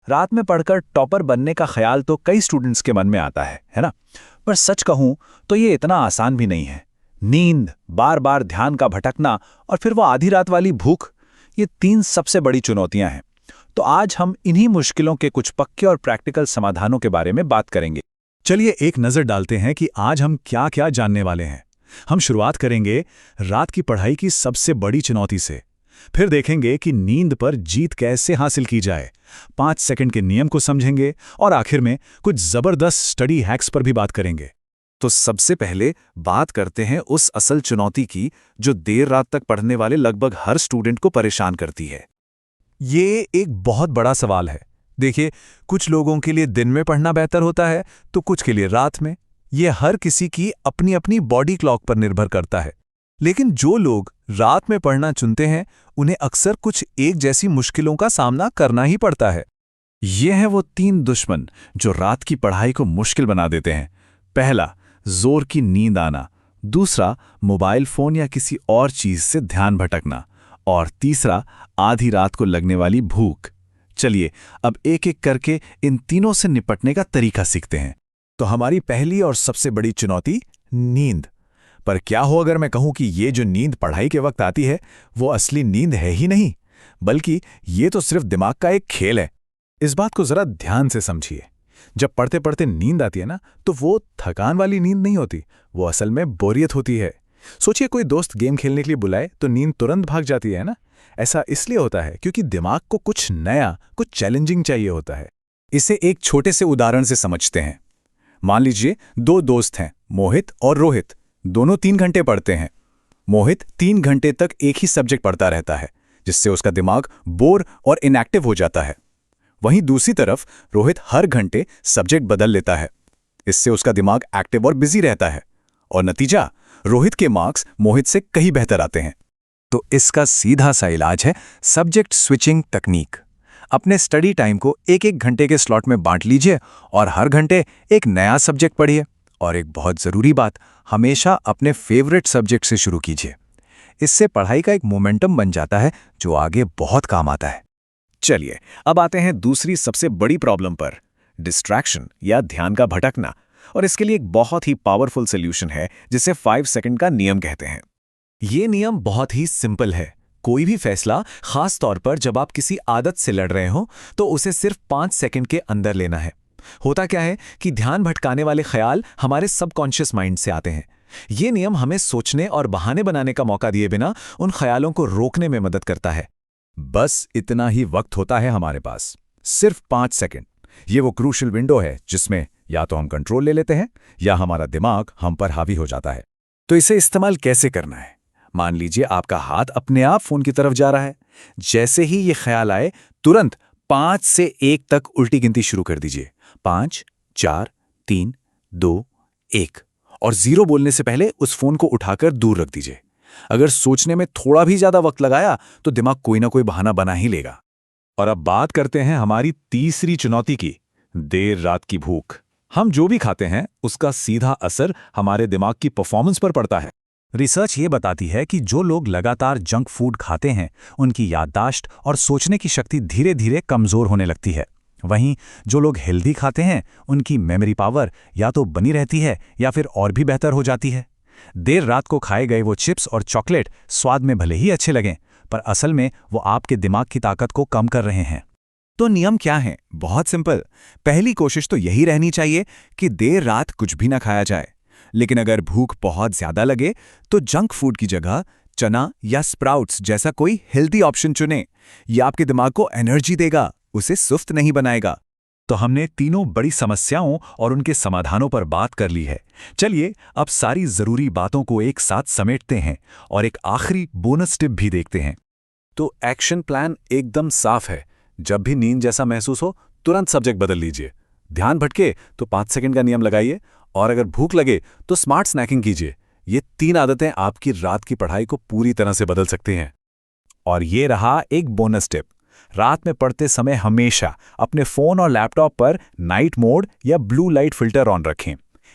रात में पढ़कर टॉपर बनने का ख्याल तो कई स्टूडेंट्स के मन में आता है ना? पर सच कहूं तो ये इतना आसान भी नहीं है। नींद, बार बार ध्यान का भटकना और फिर वो आधी रात वाली भूख, ये 3 सबसे बड़ी चुनौतियां हैं। तो आज हम इन्हीं मुश्किलों के कुछ पक्के और प्रैक्टिकल समाधानों के बारे में बात करेंगे। चलिए एक नज़र डालते हैं कि आज हम क्या क्या जानने वाले हैं। हम शुरुआत करेंगे रात की पढ़ाई की सबसे बड़ी चुनौती से। फिर देखेंगे कि नींद पर जीत कैसे हासिल की जाए, 5 सेकंड के नियम को समझेंगे और आखिर में कुछ ज़बरदस्त स्टडी हैक्स पर भी बात करेंगे। तो सबसे पहले बात करते हैं उस असल चुनौती की जो देर रात तक पढ़ने वाले लगभग हर स्टूडेंट को परेशान करती है। ये एक बहुत बड़ा सवाल है। देखिए, कुछ लोगों के लिए दिन में पढ़ना बेहतर होता है तो कुछ के लिए रात में। ये हर किसी की अपनी अपनी बॉडी क्लॉक पर निर्भर करता है। लेकिन जो लोग रात में पढ़ना चुनते हैं उन्हें अक्सर कुछ एक जैसी मुश्किलों का सामना करना ही पड़ता है। ये हैं वो 3 दुश्मन जो रात की पढ़ाई को मुश्किल बना देते हैं। पहला, जोर की नींद आना। दूसरा, मोबाइल फोन या किसी और चीज से ध्यान भटकना। और तीसरा, आधी रात को लगने वाली भूख। चलिए अब एक एक करके इन तीनों से निपटने का तरीका सीखते हैं। तो हमारी पहली और सबसे बड़ी चुनौती, नींद। पर क्या हो अगर मैं कहूं कि ये जो नींद पढ़ाई के वक्त आती है वो असली नींद है ही नहीं, बल्कि ये तो सिर्फ दिमाग का एक खेल है। इस बात को जरा ध्यान से समझिए। जब पढ़ते पढ़ते नींद आती है ना, तो वो थकान वाली नींद नहीं होती, वो असल में बोरियत होती है। सोचिए कोई दोस्त गेम खेलने के लिए बुलाए तो नींद तुरंत भाग जाती है ना। ऐसा इसलिए होता है क्योंकि दिमाग को कुछ नया, कुछ चैलेंजिंग चाहिए होता है। इसे एक छोटे से उदाहरण से समझते हैं। मान लीजिए 2 दोस्त हैं, मोहित और रोहित। दोनों 3 घंटे पढ़ते हैं। मोहित 3 घंटे तक एक ही सब्जेक्ट पढ़ता रहता है, जिससे उसका दिमाग बोर और इनएक्टिव हो जाता है। वहीं दूसरी तरफ रोहित हर घंटे सब्जेक्ट बदल लेता है। इससे उसका दिमाग एक्टिव और बिजी रहता है, और नतीजा, रोहित के मार्क्स मोहित से कहीं बेहतर आते हैं। तो इसका सीधा सा इलाज है सब्जेक्ट स्विचिंग तकनीक। अपने स्टडी टाइम को 1-1 घंटे के स्लॉट में बांट लीजिए और हर घंटे एक नया सब्जेक्ट पढ़िए। और एक बहुत ज़रूरी बात, हमेशा अपने फेवरेट सब्जेक्ट से शुरू कीजिए। इससे पढ़ाई का एक मोमेंटम बन जाता है जो आगे बहुत काम आता है। चलिए अब आते हैं दूसरी सबसे बड़ी प्रॉब्लम पर, डिस्ट्रैक्शन या ध्यान का भटकना। और इसके लिए एक बहुत ही पावरफुल सॉल्यूशन है जिसे 5 सेकंड का नियम कहते हैं। ये नियम बहुत ही सिंपल है। कोई भी फैसला, खास तौर पर जब आप किसी आदत से लड़ रहे हो, तो उसे सिर्फ 5 सेकंड के अंदर लेना है। होता क्या है कि ध्यान भटकाने वाले ख्याल हमारे सबकॉन्शियस माइंड से आते हैं। ये नियम हमें सोचने और बहाने बनाने का मौका दिए बिना उन ख्यालों को रोकने में मदद करता है। बस इतना ही वक्त होता है हमारे पास, सिर्फ 5 सेकंड। ये वो क्रूशियल विंडो है जिसमें या तो हम कंट्रोल ले लेते हैं या हमारा दिमाग हम पर हावी हो जाता है। तो इसे इस्तेमाल कैसे करना है? मान लीजिए आपका हाथ अपने आप फोन की तरफ जा रहा है। जैसे ही ये ख्याल आए, तुरंत 5 से 1 तक उल्टी गिनती शुरू कर दीजिए। 5, 4, 3, 2, 1। और 0 बोलने से पहले उस फोन को उठाकर दूर रख दीजिए। अगर सोचने में थोड़ा भी ज्यादा वक्त लगाया तो दिमाग कोई ना कोई बहाना बना ही लेगा। और अब बात करते हैं हमारी तीसरी चुनौती की, देर रात की भूख। हम जो भी खाते हैं उसका सीधा असर हमारे दिमाग की परफॉर्मेंस पर पड़ता है। रिसर्च ये बताती है कि जो लोग लगातार जंक फूड खाते हैं उनकी याददाश्त और सोचने की शक्ति धीरे धीरे कमज़ोर होने लगती है। वहीं जो लोग हेल्दी खाते हैं उनकी मेमोरी पावर या तो बनी रहती है या फिर और भी बेहतर हो जाती है। देर रात को खाए गए वो चिप्स और चॉकलेट स्वाद में भले ही अच्छे लगें, पर असल में वो आपके दिमाग की ताकत को कम कर रहे हैं। तो नियम क्या है? बहुत सिंपल। पहली कोशिश तो यही रहनी चाहिए कि देर रात कुछ भी ना खाया जाए। लेकिन अगर भूख बहुत ज्यादा लगे तो जंक फूड की जगह चना या स्प्राउट्स जैसा कोई हेल्दी ऑप्शन चुनें। यह आपके दिमाग को एनर्जी देगा, उसे सुस्त नहीं बनाएगा। तो हमने तीनों बड़ी समस्याओं और उनके समाधानों पर बात कर ली है। चलिए अब सारी जरूरी बातों को एक साथ समेटते हैं और एक आखिरी बोनस टिप भी देखते हैं। तो एक्शन प्लान एकदम साफ है। जब भी नींद जैसा महसूस हो, तुरंत सब्जेक्ट बदल लीजिए। ध्यान भटके तो 5 सेकंड का नियम लगाइए, और अगर भूख लगे तो स्मार्ट स्नैकिंग कीजिए। ये 3 आदतें आपकी रात की पढ़ाई को पूरी तरह से बदल सकती हैं। और ये रहा एक बोनस टिप। रात में पढ़ते समय हमेशा अपने फ़ोन और लैपटॉप पर नाइट मोड या ब्लू लाइट फिल्टर ऑन रखें।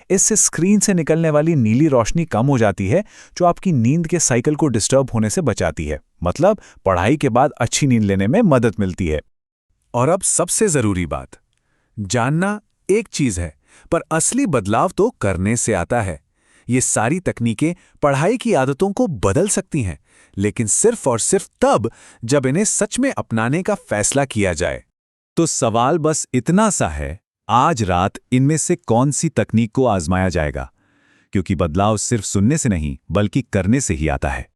इससे स्क्रीन से निकलने वाली नीली रोशनी कम हो जाती है, जो आपकी नींद के साइकिल को डिस्टर्ब होने से बचाती है। मतलब पढ़ाई के बाद अच्छी नींद लेने में मदद मिलती है। और अब सबसे जरूरी बात, जानना एक चीज है, पर असली बदलाव तो करने से आता है। ये सारी तकनीकें पढ़ाई की आदतों को बदल सकती हैं, लेकिन सिर्फ और सिर्फ तब जब इन्हें सच में अपनाने का फैसला किया जाए। तो सवाल बस इतना सा है, आज रात इनमें से कौन सी तकनीक को आजमाया जाएगा? क्योंकि बदलाव सिर्फ सुनने से नहीं, बल्कि करने से ही आता है।